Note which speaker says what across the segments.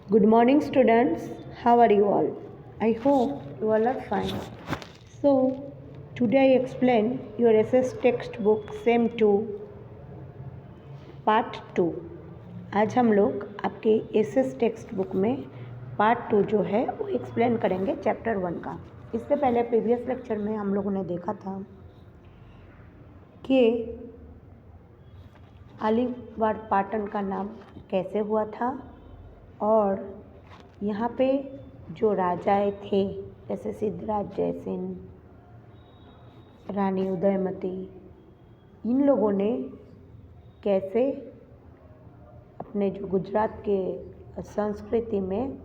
Speaker 1: Good morning, students. How are you all? I hope you all are fine. So, today I explain your SS textbook Same 2 Part 2. आज हम लोग आपके SS text book में part 2 जो है वो explain करेंगे चैप्टर 1 का। इससे पहले प्रीवियस लेक्चर में हम लोगों ने देखा था कि अलीवार पाटन का नाम कैसे हुआ था और यहाँ पे जो राजाएँ थे जैसे सिद्धराज जयसिंह, रानी उदयमती, इन लोगों ने कैसे अपने जो गुजरात के संस्कृति में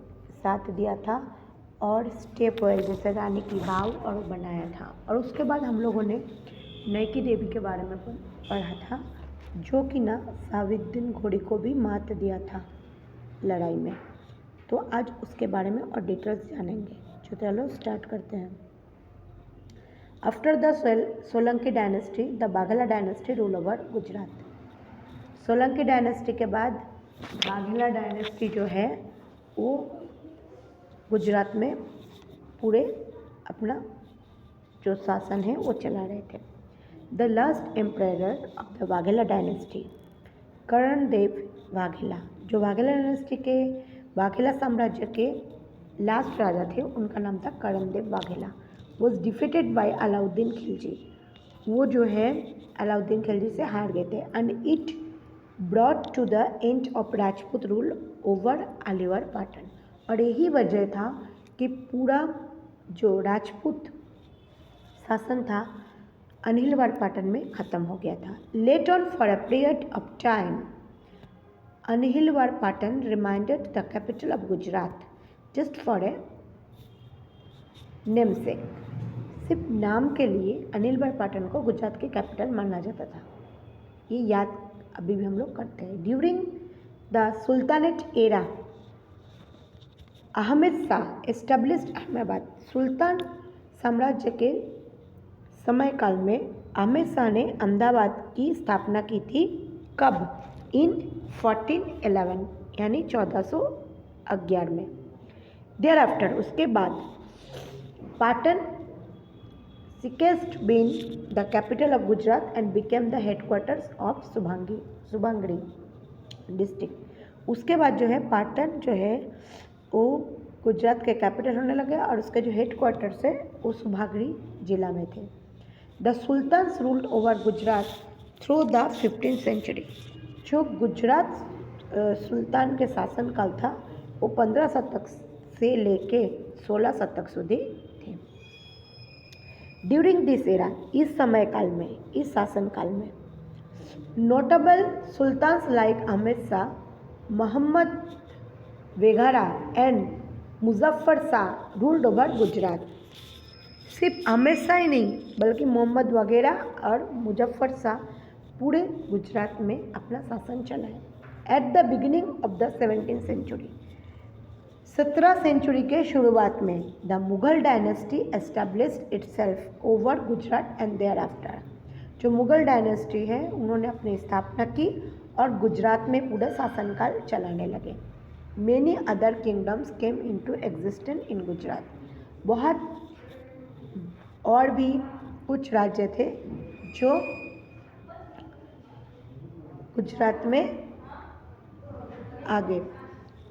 Speaker 1: साथ दिया था और स्टेप वेल जैसे रानी की वाव और बनाया था। और उसके बाद हम लोगों ने नैकी देवी के बारे में पढ़ा था जो कि ना साविद्दीन घोड़ी को भी मात दिया था लड़ाई में। तो आज उसके बारे में और डिटेल्स जानेंगे। तो चलो स्टार्ट करते हैं। After the Solanki dynasty the Baghela dynasty rule over Gujarat. Solanki dynasty के बाद बाघेला डायनेस्टी जो है वो गुजरात में पूरे अपना जो शासन है वो चला रहे थे। The last emperor of the Baghela dynasty Karan Dev Vaghela, जो वाघेला डायनेस्टी के वाघेला साम्राज्य के लास्ट राजा थे उनका नाम था Karan Dev Vaghela. Was defeated by Alauddin Khilji, वो जो है अलाउद्दीन खिलजी से हार गए थे। And it brought to the end of Rajput rule over Aliwar Patan, और यही वजह था कि पूरा जो राजपूत शासन था अनिलवाड़ पाटन में ख़त्म हो गया था। Late on for a period of time Anilwad Patan reminded the capital of Gujarat just for a namesake, सिर्फ नाम के लिए अनिलवाड़ पाटन को गुजरात की कैपिटल माना जाता था। ये याद अभी भी हम लोग करते हैं। During the sultanate era Ahmad Shah established Ahmedabad, सुल्तान साम्राज्य के समय काल में अहमद शाह ने अहमदाबाद की स्थापना की थी। कब? इन 1411 यानी 1411 में। देयर आफ्टर उसके बाद Patan ceased been the capital of Gujarat and became the headquarters of Subhangadi district. उसके बाद जो है पाटन जो है वो गुजरात के कैपिटल होने लगे और उसके जो हेडक्वार्टर्स है वो सुभांगड़ी जिला में थे। The sultans ruled over Gujarat through the 15th century, जो गुजरात सुल्तान के शासनकाल था वो 15 शतक से लेके 16 शतक सुधी थे। ड्यूरिंग दिस एरा, इस समय काल में, इस शासनकाल में notable sultans like Ahmad Shah, Mohammad Veghara and Muzaffar Shah ruled over Gujarat. सिर्फ अहमद शाह ही नहीं बल्कि मोहम्मद वगैरह और मुजफ्फर शाह पूरे गुजरात में अपना शासन चलाए। At the beginning of the 17th century, 17 century के शुरुआत में the Mughal dynasty established itself over Gujarat and thereafter, जो मुगल डायनेस्टी है उन्होंने अपनी स्थापना की और गुजरात में पूरा शासनकाल चलाने लगे। Many other kingdoms came into existence in Gujarat, बहुत और भी कुछ राज्य थे जो गुजरात में आगे।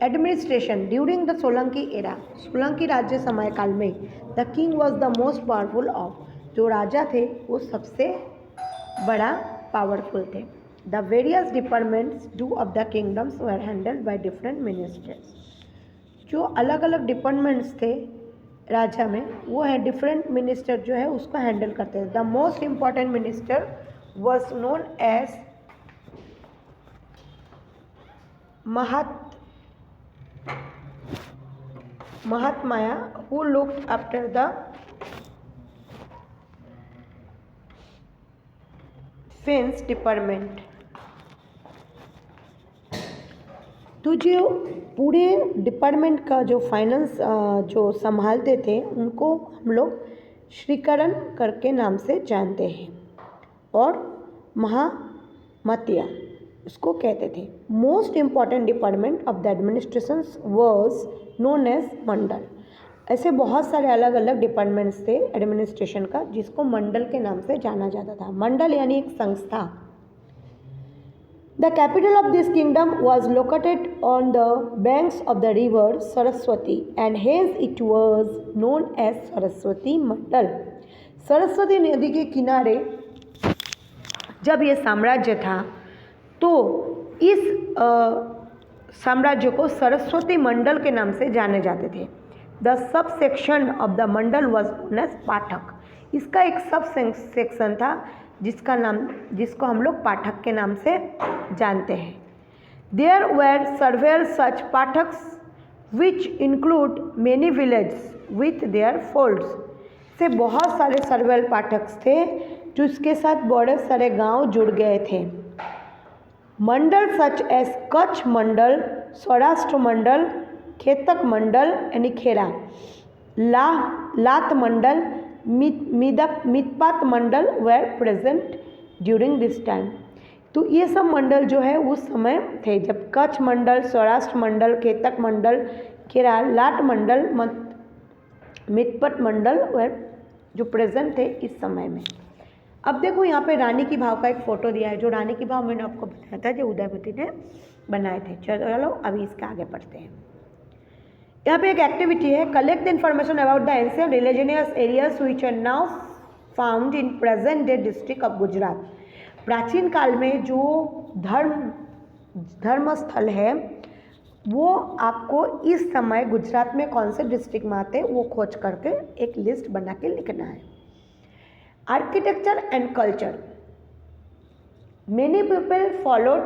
Speaker 1: Administration during the Solanki era, Solanki राज्य समय काल में the king was the most powerful of, जो राजा थे वो सबसे बड़ा पावरफुल थे। The various departments do of the kingdoms were handled by different ministers, जो अलग अलग डिपार्टमेंट्स थे राजा में वो है डिफरेंट मिनिस्टर जो है उसको हैंडल करते हैं। The most important minister was known as Mahatmaya, who looked after the finance department। तो जो पूरे डिपार्टमेंट का जो फाइनेंस जो संभालते थे उनको हम लोग श्रीकरण करके नाम से जानते हैं। और महामतिया उसको कहते थे। Most important department of the administration was known as mandal. ऐसे बहुत सारे अलग अलग डिपार्टमेंट्स थे एडमिनिस्ट्रेशन का, जिसको मंडल के नाम से जाना जाता था। मंडल यानी एक संस्था। The capital of this kingdom was located on the banks of the river Saraswati and hence it was known as Saraswati Mandal. Saraswati नदी के किनारे जब ये साम्राज्य था तो इस साम्राज्य को सरस्वती मंडल के नाम से जाने जाते थे। The sub section of the mandal was known as pathak. इसका एक सब सेक्शन था जिसको हम लोग पाठक के नाम से जानते हैं। There were several such pathaks which include many village with their folds. से बहुत सारे सर्वेल पाठक थे जिसके साथ बड़े सारे गांव जुड़ गए थे। मंडल सच एज कच्छ मंडल, सौराष्ट्र मंडल, खेतक मंडल यानी Kheda, Lat mandal, Mitpat mandal were present during this time. तो ये सब मंडल जो है उस समय थे जब कच्छ मंडल, सौराष्ट्र मंडल, केतक मंडल, खेड़ा, लाट मंडल, मितपत मंडल वेर जो प्रेजेंट थे इस समय में। अब देखो यहाँ पे रानी की भाव का एक फ़ोटो दिया है। जो रानी की भाव मैंने आपको बताया था जो उदयवती ने बनाए थे। चलो अभी इसके आगे पढ़ते हैं। यहाँ पे एक एक्टिविटी है, collect the information about the ancient religious areas which are now found in present day district of Gujarat. प्राचीन काल में जो धर्म स्थल है वो आपको इस समय गुजरात में कौन से डिस्ट्रिक्ट में आते हैं वो खोज करके एक लिस्ट बना के लिखना है। Architecture and culture, many people followed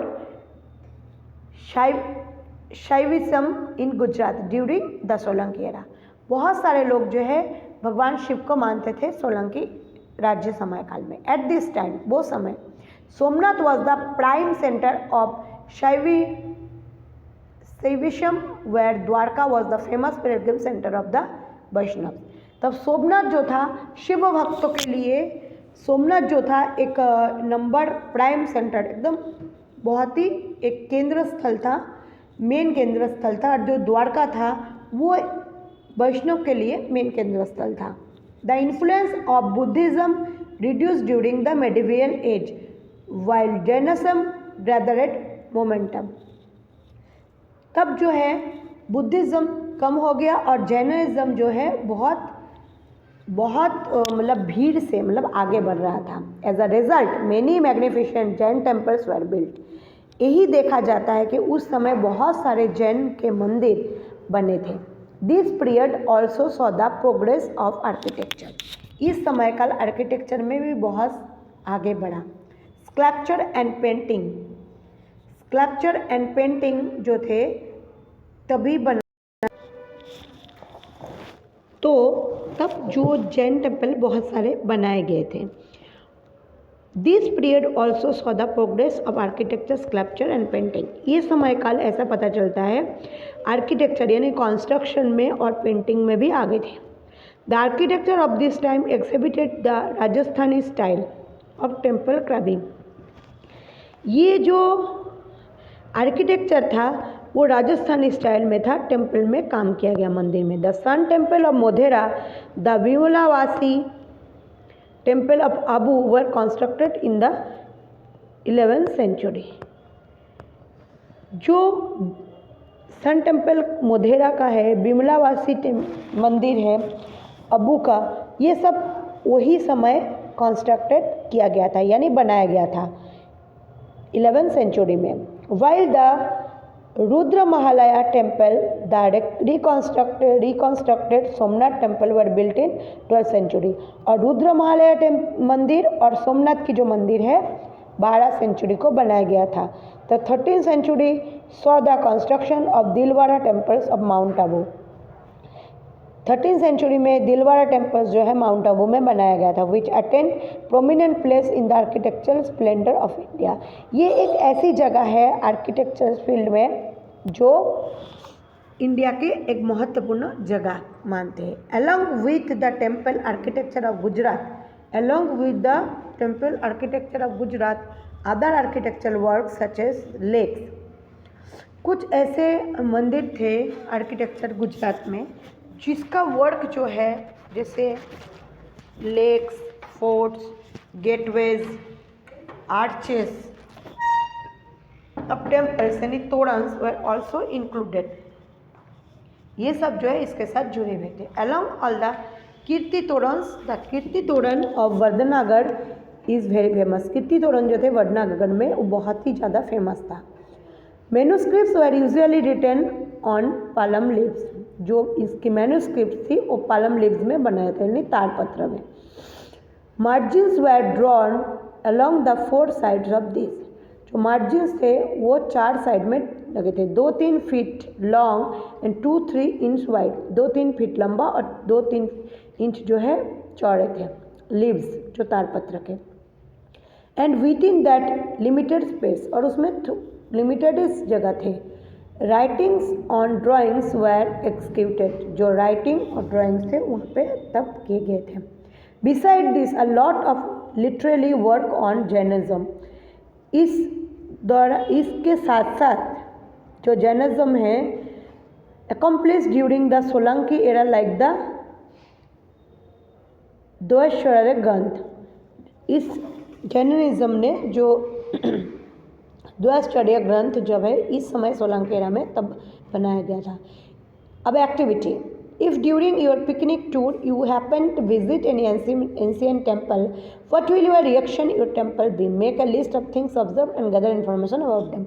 Speaker 1: Shaivism in Gujarat during the Solanki era. बहुत सारे लोग जो है भगवान शिव को मानते थे सोलंकी राज्य समय काल में। एट दिस टाइम वो समय Somnath was the prime centre of Shaivism where Dwarka was the famous pilgrim centre of the Vaishnav. तब सोमनाथ जो था शिव भक्तों के लिए, सोमनाथ जो था एक नंबर प्राइम सेंटर, एकदम बहुत ही एक केंद्र स्थल था, मेन केंद्र स्थल था। और जो द्वारका था वो वैष्णव के लिए मेन केंद्र स्थल था। The influence of Buddhism reduce during the medieval age while Jainism gathered momentum. तब जो है बुद्धिज्म कम हो गया और जैनिज्म जो है बहुत मतलब भीड़ से मतलब आगे बढ़ रहा था। As a result many magnificent Jain temples were built. यही देखा जाता है कि उस समय बहुत सारे जैन के मंदिर बने थे। This period also saw the progress of architecture. इस समय काल आर्किटेक्चर में भी बहुत आगे बढ़ा। Sculpture and painting, sculpture and painting जो थे तभी बना, तो तब जो जैन टेम्पल बहुत सारे बनाए गए थे। This period also saw the progress of architecture, sculpture and painting. ये समय काल ऐसा पता चलता है आर्किटेक्चर यानी कंस्ट्रक्शन में और पेंटिंग में भी आगे थे। The architecture of this time exhibited the Rajasthani style of temple carving. ये जो आर्किटेक्चर था वो राजस्थानी स्टाइल में था, टेम्पल में काम किया गया मंदिर में। The sun temple of Modhera, the Vimalavasi temple of Abu were constructed in the 11th century. जो सन टेम्पल मोधेरा का है, विमलावासी मंदिर है अबू का, ये सब वही समय कंस्ट्रक्टेड किया गया था यानी बनाया गया था 11th सेंचुरी में। While the Rudra Mahalaya temple the reconstructed Somnath temple were built in 12th century. और रुद्र महालया मंदिर और सोमनाथ की जो मंदिर है 12 सेंचुरी को बनाया गया था। The 13th century saw the construction of Dilwara temples of Mount Abu. 13th century में दिलवाड़ा टेम्पल्स जो है माउंट आबू में बनाया गया था, which attend prominent place in the architectural splendour of India. ये एक ऐसी जगह है आर्किटेक्चर फील्ड में जो इंडिया के एक महत्वपूर्ण जगह मानते हैं। Along with the temple architecture of Gujarat, along with the temple architecture of Gujarat, other architectural work such as lakes, कुछ ऐसे मंदिर थे आर्किटेक्चर गुजरात में जिसका वर्क जो है जैसे लेक्स, फोर्ट्स, गेटवेज, आर्चेस अब टेम्पल्स यानी तोरन्स वर ऑल्सो इंक्लूडेड, ये सब जो है इसके साथ जुड़े हुए थे। Along all the Kirti Torans, the Kirti Toran of Vardhanagadh is very famous, Kirti Toran जो थे वर्धनागढ़ में वो बहुत ही ज़्यादा फेमस था। Manuscripts were usually written on palm leaves, जो इसकी मैन्यूस्क्रिप्ट थी वो पालम लीव्स में बनाए थे यानी ताड़पत्र में। Margins were drawn along the 4 sides of this, जो मार्जिन्स थे वो 4 साइड में लगे थे, 2-3 feet long and 2-3 inch wide, 2-3 feet लंबा और 2-3 इंच जो है चौड़े थे लीव्स जो ताड़पत्र के। And within that limited space, और उसमें लिमिटेड जगह थे। Writings on drawings were executed, जो राइटिंग और ड्राइंग्स थे उन पे तब किए गए थे। Beside this a lot of literary work on Jainism, इस द्वारा इसके साथ साथ जो जैनिज्म है accomplish during the Solanki era like the Dvaitashcharya granth, इस जैनिज्म ने जो द्वैताश्चर्य ग्रंथ जब है इस समय सोलंकी एरा में तब बनाया गया था। अब activity, if during your picnic tour you happen to visit any ancient temple, what will your reaction your temple be? Make a list of things observed and gather information about them.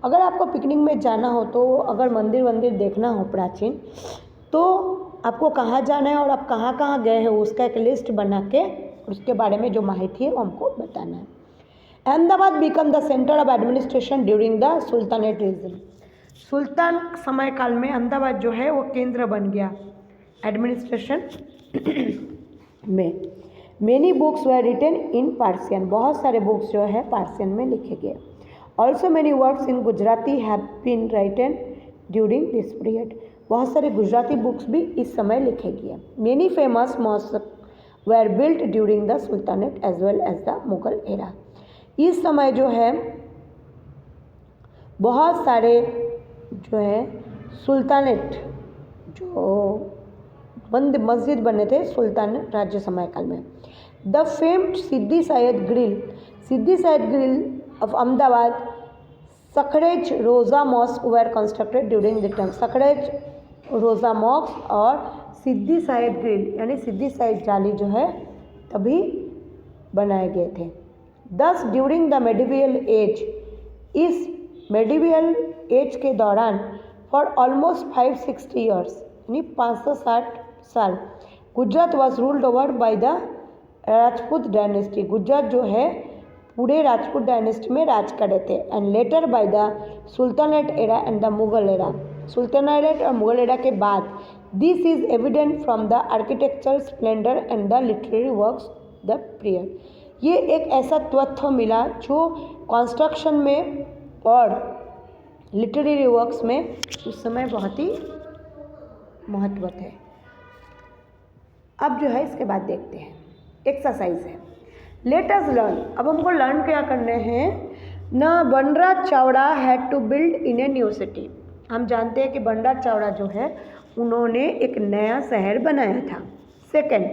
Speaker 1: अगर आपको picnic में जाना हो तो अगर मंदिर देखना हो प्राचीन, तो आपको कहाँ जाना है और आप कहाँ कहाँ गए हो उसका एक लिस्ट बना के उसके बारे में जो माहिती है वो हमको बताना है। Ahmedabad become the centre of administration during the sultanate region, सुल्तान समय काल में अहमदाबाद जो है वो केंद्र बन गया एडमिनिस्ट्रेशन में। Many books were written in Persian, बहुत सारे बुक्स जो है पार्सियन में लिखे गए। Also many works in Gujarati have been written during this period, बहुत सारे गुजराती बुक्स भी इस समय लिखे गए। Many famous mosque were built during the sultanate as well as the Mughal era, इस समय जो है बहुत सारे जो है सुल्तानेट जो बंद मस्जिद बने थे सुल्तान राज्य समय काल में। The famed Sidi Saiyyed grill, Sidi Saiyyed grill of Ahmedabad, Sarkhej Roza mosque were constructed during the time, Sarkhej Roza mosque और सिद्दी सैयद ग्रिल यानी सिद्दी सैयद जाली जो है तभी बनाए गए थे। दस ड्यूरिंग द मेडिवियल एज, इस मेडिवियल एज के दौरान फॉर ऑलमोस्ट 560 ईयर्स यानी 560 साल Gujarat was ruled over by the Rajput dynasty, Gujarat जो है पूरे राजपूत डायनेस्टी में राज करे थे। And later by the sultanate era and the Mughal era, sultanate और मुगल एरा के बाद this is evident from the architectural Splendor and the literary works the period, ये एक ऐसा तथ्य मिला जो कंस्ट्रक्शन में और लिटरेरी वर्क्स में उस समय बहुत ही महत्व थे। अब जो है इसके बाद देखते हैं एक्सरसाइज है। लेट अस लर्न, अब हमको लर्न क्या करने हैं ना। Banraj Chavda had to build in a new city, हम जानते हैं कि बनराज चावड़ा जो है उन्होंने एक नया शहर बनाया था। Second,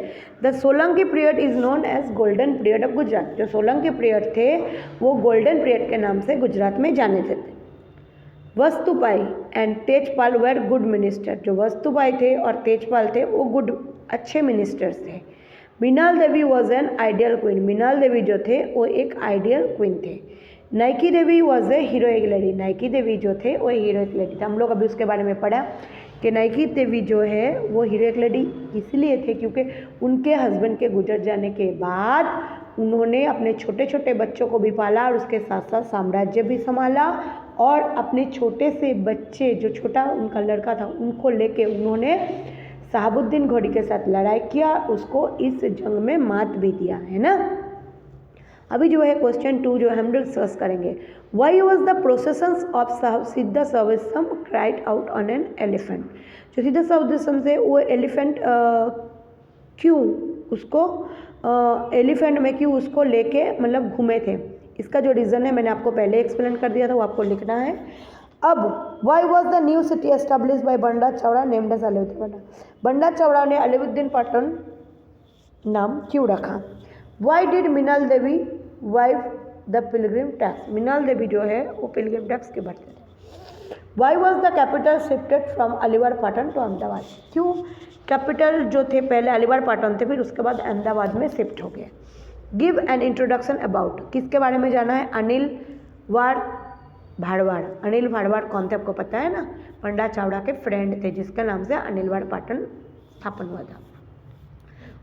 Speaker 1: the Solanki period is known as golden period of Gujarat, जो सोलंकी पीरियड थे वो गोल्डन पीरियड के नाम से गुजरात में जाने थे। Vastubai and Tejpal were good minister, जो वस्तुबाई थे और तेजपाल थे वो गुड अच्छे मिनिस्टर्स थे। Minal Devi was an ideal queen, Minal Devi जो थे वो एक आइडियल क्वीन थे। Naiki Devi was a heroic lady, Naiki Devi जो थे वो हीरोइक लेडी थे। हम लोग अभी उसके बारे में पढ़ा कि नाइकी देवी जो है वो हीरोइक लेडी इसलिए थे क्योंकि उनके हस्बैंड के गुजर जाने के बाद उन्होंने अपने छोटे छोटे बच्चों को भी पाला और उसके साथ साथ साम्राज्य भी संभाला और अपने छोटे से बच्चे जो छोटा उनका लड़का था उनको लेके उन्होंने शहाबुद्दीन घोड़ी के साथ लड़ाई किया, उसको इस जंग में मात भी दिया है ना। अभी जो है क्वेश्चन 2 जो हम डिस्कस करेंगे। Why was the processions of Siddha Sarvasvam cried out on an elephant, जो सिद्धा सर्वस्वम से वो एलिफेंट क्यों उसको एलिफेंट में क्यों उसको लेके मतलब घूमे थे। इसका जो रीज़न है मैंने आपको पहले एक्सप्लेन कर दिया था, वो आपको लिखना है। अब why was the new city establish by Banda Chavda named as Alauddin Patan. Banda Chavda ने अलाउद्दीन पटन नाम क्यों रखा? Why did Minal Devi waive the pilgrim tax. Minal Devi जो है वो पिलग्रिम टैक्स के भरते थे। Why was the capital shifted from Aliwad Patan to Ahmedabad. क्यों कैपिटल जो थे पहले अलीवाड़ पाटन थे, फिर उसके बाद अहमदाबाद में शिफ्ट हो गए। Give an introduction about. किसके बारे में जाना है? अनिल वाड़ भाड़वाड़। अनिल भाड़वाड़ कौन थे आपको पता है ना? बंडा चावड़ा के फ्रेंड थे जिसके नाम से अनिल वाड़ पाटन स्थापन हुआ था।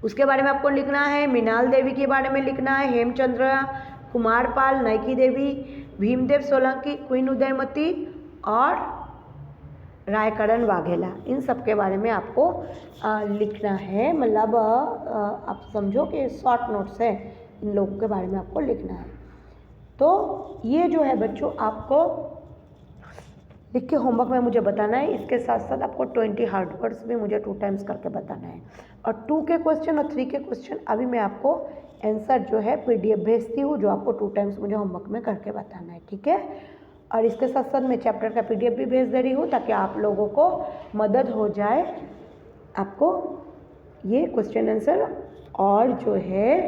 Speaker 1: उसके बारे में आपको लिखना है। मीनाल देवी के बारे में लिखना है। हेमचंद्र कुमारपाल, नाइकी देवी, भीमदेव सोलंकी, क्वीन उदयमती और रायकरण वाघेला, इन सब के बारे में आपको लिखना है। मतलब आप समझो कि शॉर्ट नोट्स है, इन लोगों के बारे में आपको लिखना है। तो ये जो है बच्चों आपको लिख के होमवर्क में मुझे बताना है। इसके साथ साथ आपको 20 हार्ड वर्ड्स भी मुझे 2 टाइम्स करके बताना है। और 2 के क्वेश्चन और 3 के क्वेश्चन अभी मैं आपको आंसर जो है PDF भेजती हूँ, जो आपको 2 टाइम्स मुझे होमवर्क में करके बताना है, ठीक है। और इसके साथ साथ मैं चैप्टर का PDF भी भेज दे रही हूँ ताकि आप लोगों को मदद हो जाए आपको ये क्वेश्चन आंसर और जो है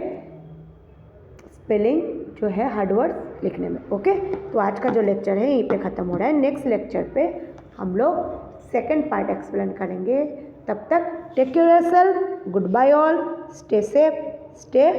Speaker 1: स्पेलिंग जो है हार्ड वर्ड लिखने में। ओके, तो आज का जो लेक्चर है यहीं पे ख़त्म हो रहा है। नेक्स्ट लेक्चर पे हम लोग सेकंड पार्ट एक्सप्लेन करेंगे। तब तक take care yourself, good bye all, stay safe, stay